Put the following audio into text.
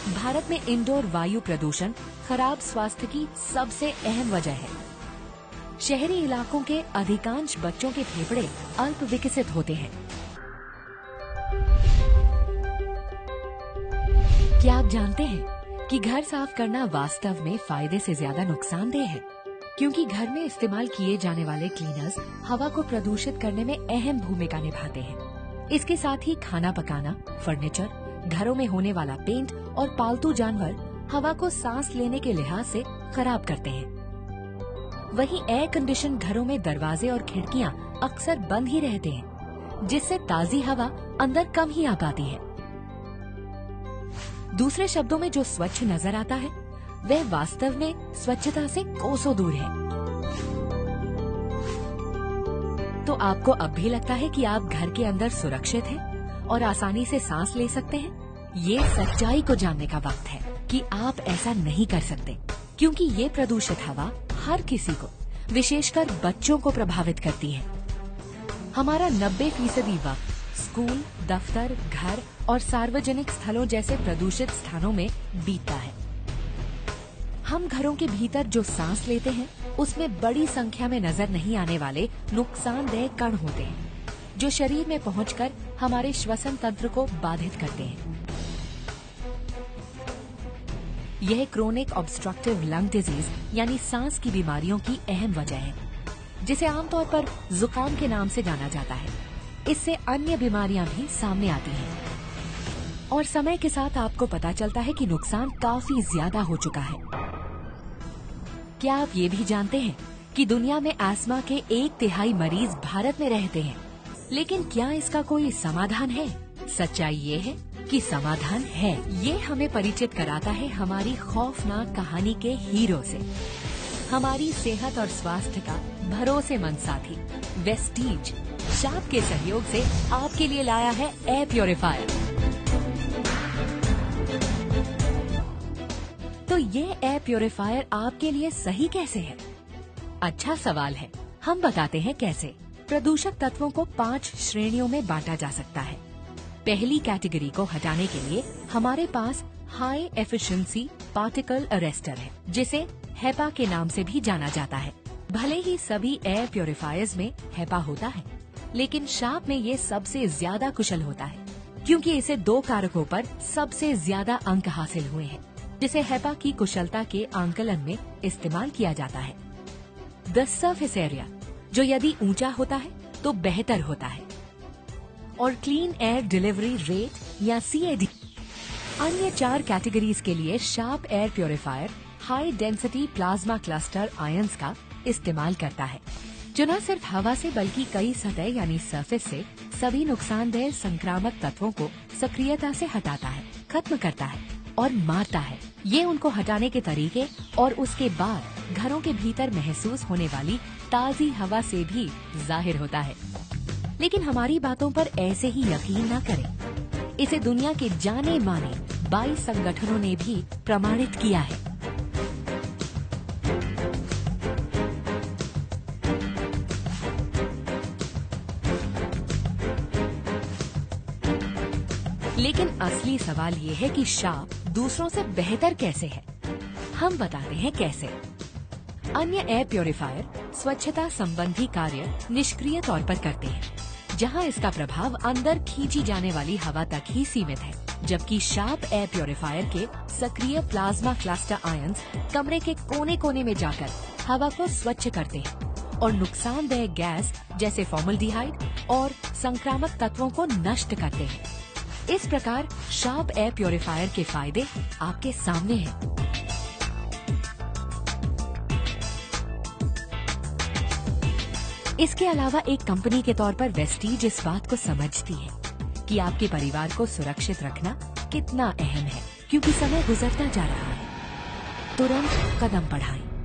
भारत में इंडोर वायु प्रदूषण खराब स्वास्थ्य की सबसे अहम वजह है। शहरी इलाकों के अधिकांश बच्चों के फेफड़े अल्प विकसित होते हैं। क्या आप जानते हैं कि घर साफ करना वास्तव में फायदे से ज्यादा नुकसानदेह है, क्योंकि घर में इस्तेमाल किए जाने वाले क्लीनर्स हवा को प्रदूषित करने में अहम भूमिका निभाते हैं। इसके साथ ही खाना पकाना, फर्नीचर, घरों में होने वाला पेंट और पालतू जानवर हवा को सांस लेने के लिहाज से खराब करते हैं। वहीं एयर कंडीशन घरों में दरवाजे और खिड़कियां अक्सर बंद ही रहते हैं, जिससे ताजी हवा अंदर कम ही आ पाती है। दूसरे शब्दों में जो स्वच्छ नजर आता है वह वास्तव में स्वच्छता से कोसों दूर है। तो आपको अब भी लगता है कि आप घर के अंदर सुरक्षित हैं और आसानी से सांस ले सकते हैं? ये सच्चाई को जानने का वक्त है कि आप ऐसा नहीं कर सकते, क्योंकि ये प्रदूषित हवा हर किसी को, विशेषकर बच्चों को प्रभावित करती है। हमारा 90% वक्त स्कूल, दफ्तर, घर और सार्वजनिक स्थलों जैसे प्रदूषित स्थानों में बीतता है। हम घरों के भीतर जो सांस लेते हैं उसमें बड़ी संख्या में नजर नहीं आने वाले नुकसानदेह कण होते हैं, जो शरीर में पहुंचकर हमारे श्वसन तंत्र को बाधित करते हैं। यह क्रोनिक ऑब्स्ट्रक्टिव लंग डिजीज यानी सांस की बीमारियों की अहम वजह है, जिसे आमतौर पर जुकाम के नाम से जाना जाता है। इससे अन्य बीमारियां भी सामने आती हैं और समय के साथ आपको पता चलता है कि नुकसान काफी ज्यादा हो चुका है। क्या आप ये भी जानते हैं कि दुनिया में अस्थमा के 1/3 मरीज भारत में रहते हैं? लेकिन क्या इसका कोई समाधान है? सच्चाई ये है कि समाधान है। ये हमें परिचित कराता है हमारी खौफनाक कहानी के हीरो से, हमारी सेहत और स्वास्थ्य का भरोसेमंद साथी वेस्टीज शाप के सहयोग से आपके लिए लाया है एयर प्योरीफायर। तो ये एयर प्योरीफायर आपके लिए सही कैसे है? अच्छा सवाल है। हम बताते हैं कैसे। प्रदूषक तत्वों को 5 श्रेणियों में बांटा जा सकता है। पहली कैटेगरी को हटाने के लिए हमारे पास हाई एफिशिएंसी पार्टिकल अरेस्टर है, जिसे हेपा के नाम से भी जाना जाता है। भले ही सभी एयर प्योरीफायर्स में हेपा होता है, लेकिन शाप में ये सबसे ज्यादा कुशल होता है, क्योंकि इसे 2 कारकों पर सबसे ज्यादा अंक हासिल हुए हैं, जिसे हेपा की कुशलता के आंकलन में इस्तेमाल किया जाता है। द सरफेस एरिया, जो यदि ऊंचा होता है तो बेहतर होता है, और क्लीन एयर डिलीवरी रेट या CAD। अन्य 4 कैटेगरीज के लिए sharp air purifier high density plasma cluster ions का इस्तेमाल करता है, जो न सिर्फ हवा से बल्कि कई सतह यानी सरफेस से सभी नुकसानदेह संक्रामक तत्वों को सक्रियता से हटाता है, खत्म करता है और मारता है। ये उनको हटाने के तरीके और उसके बाद घरों के भीतर महसूस होने वाली ताजी हवा से भी जाहिर होता है। लेकिन हमारी बातों पर ऐसे ही यकीन न करें। इसे दुनिया के जाने माने 22 संगठनों ने भी प्रमाणित किया है। लेकिन असली सवाल ये है कि शाप दूसरों से बेहतर कैसे है। हम बताते हैं कैसे। अन्य एयर प्योरीफायर स्वच्छता संबंधी कार्य निष्क्रिय तौर पर करते हैं, जहां इसका प्रभाव अंदर खींची जाने वाली हवा तक ही सीमित है, जबकि शार्प एयर प्योरीफायर के सक्रिय प्लाज्मा क्लस्टर आयंस कमरे के कोने कोने में जाकर हवा को स्वच्छ करते हैं और नुकसानदेह गैस जैसे फॉर्मल्डिहाइड और संक्रामक तत्वों को नष्ट करते हैं। इस प्रकार शार्प एयर प्योरीफायर के फायदे आपके सामने हैं। इसके अलावा एक कंपनी के तौर पर वेस्टीज इस बात को समझती है कि आपके परिवार को सुरक्षित रखना कितना अहम है, क्योंकि समय गुजरता जा रहा है। तुरंत कदम बढ़ाएं।